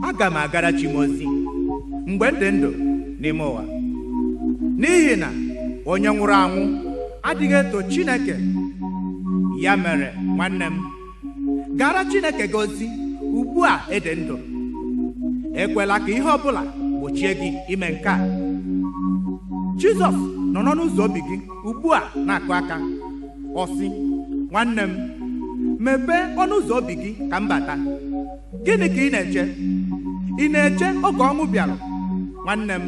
Aga m agara Chimozi mgbe dị ndụ n'ime ụwa, n'ihi na onye nwụrụ anwụ adịghị eto Chineke. Ya mere nwanne m, gara Chineke gị ozi ugbu a ede ndụ. Ekwela ka ihe ọbụla gbochie gị ime nke a. Jizọs nọ n'ụzọ obi gị ugbu a na-akụ aka. Ọ sị, nwanne m, mepee ọnụ ụzọ obi gị ka m bata. Gịnị ka ị na-eche? Ị na-eche oge ọnwụ bịara? Nwanne m,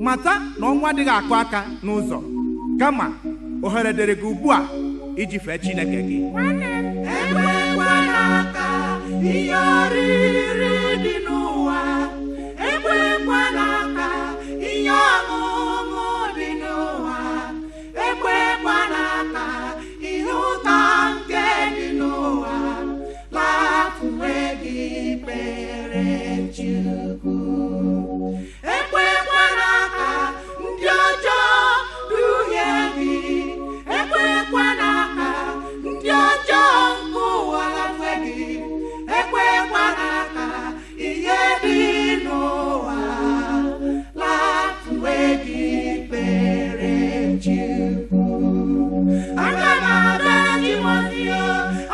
mata na ọnwụ adịghị akụ aka n'ụzọ, kama ohere dịrị gị ugbu a iji fee Chineke gị. Ekwekwala ka ihe oriri dị n'ụwa, ekwekwala ka ihe ọṅụṅụ dị n'ụwa, ekwekwala ka ihe ụtọ nke dị n'ụwa lafuwe gị kpere Chukwu. Ekwekwala ka ndị ọjọọ duhie gị, ekwekwala ka ndị ọjọọ nke ụwa lafuwe gị, ekwekwala ka ihe dị n'ụwa lafuwe gị kpere Chukwu. Aga m agara Chimozi,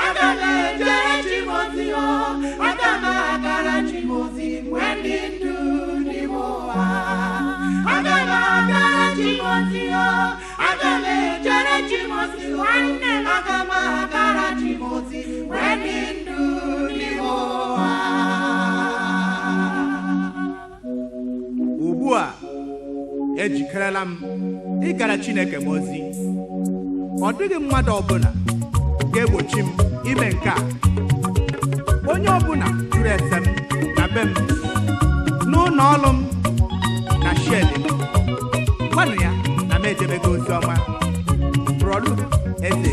aga m ejere Chimozi, aga m agara Chimozi mgbe ndị ndụ n'ime ụwa. Aga m agara Chimozi, aga m ejere Chimozi, nwanne m, aga m agara Chimozi mgbe ndị ndụ n'ime ụwa. Ugbu a ejikerela m ịgara Chineke m ozi. Ọ dịghị mmadụ ọbụla ga-egbochi m ime nke a. Onye ọbụla jụrụ ese m na be m, n'ụlọ ọrụ m, na shedi m, gwanụ ya na m ejebego ozi ọma. Brọdu Eze.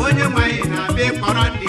Onye nwanyị na-abịa kpọrọ ndị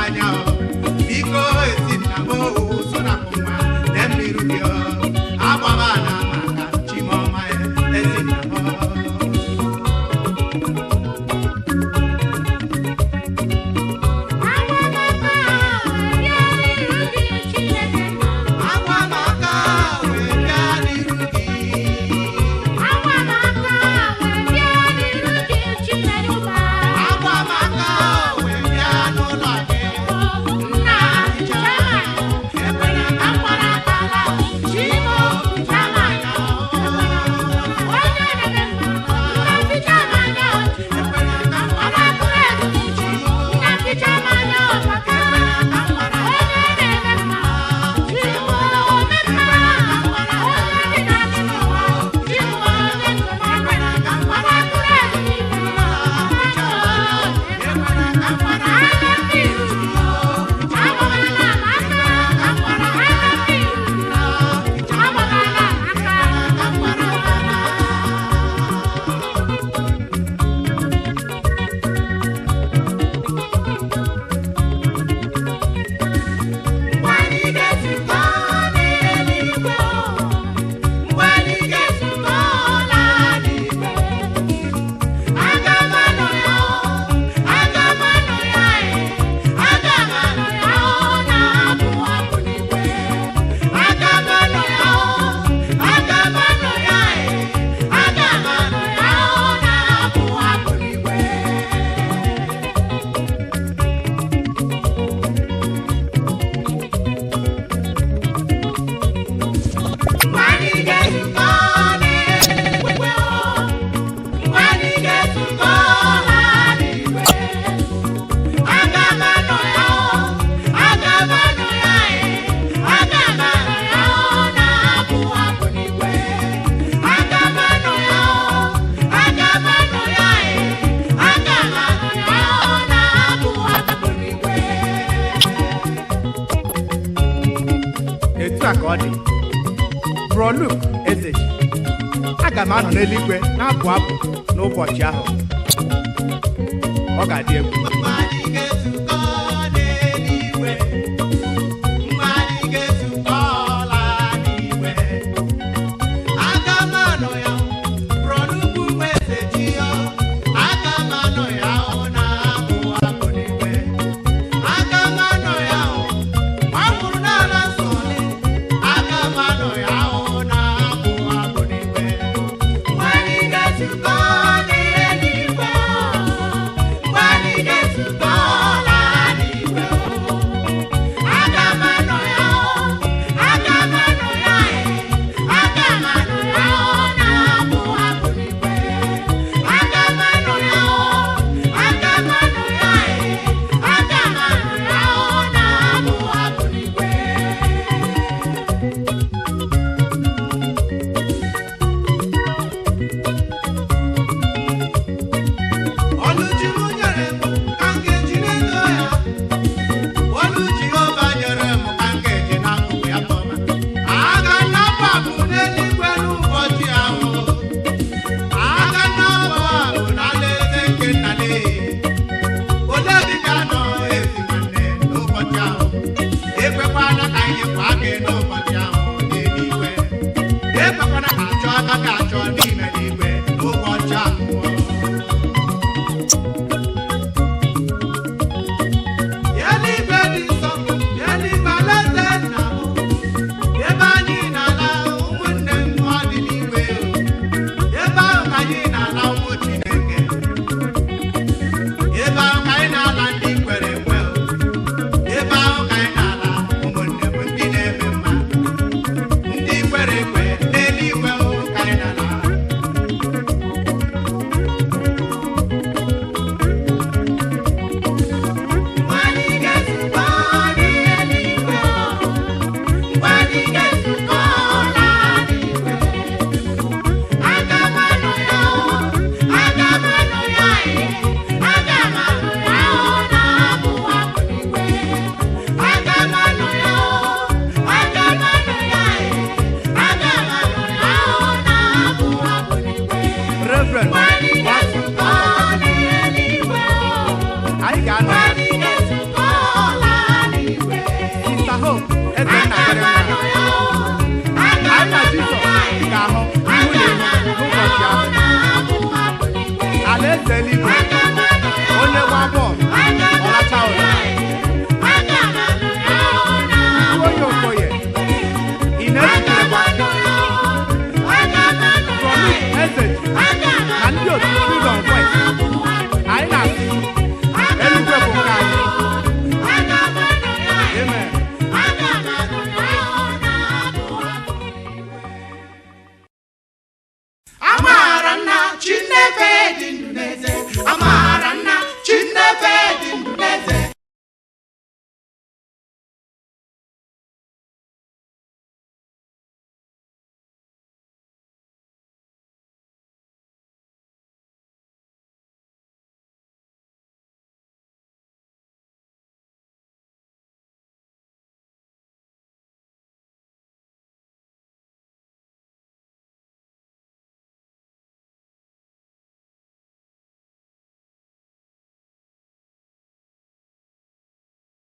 anya o biko esi nna m o so na kuma na mmiri gị o agbaba na maka chimọma esi nna m etu a ka ọ dị Bro Luke Ezeji aga m anọ n'eluigwe na-abụ abụ n'ụbọchị ahụ ọ ga-adị egwu ekwekwala ka anyị kwa gị n'ụbọchị ahụ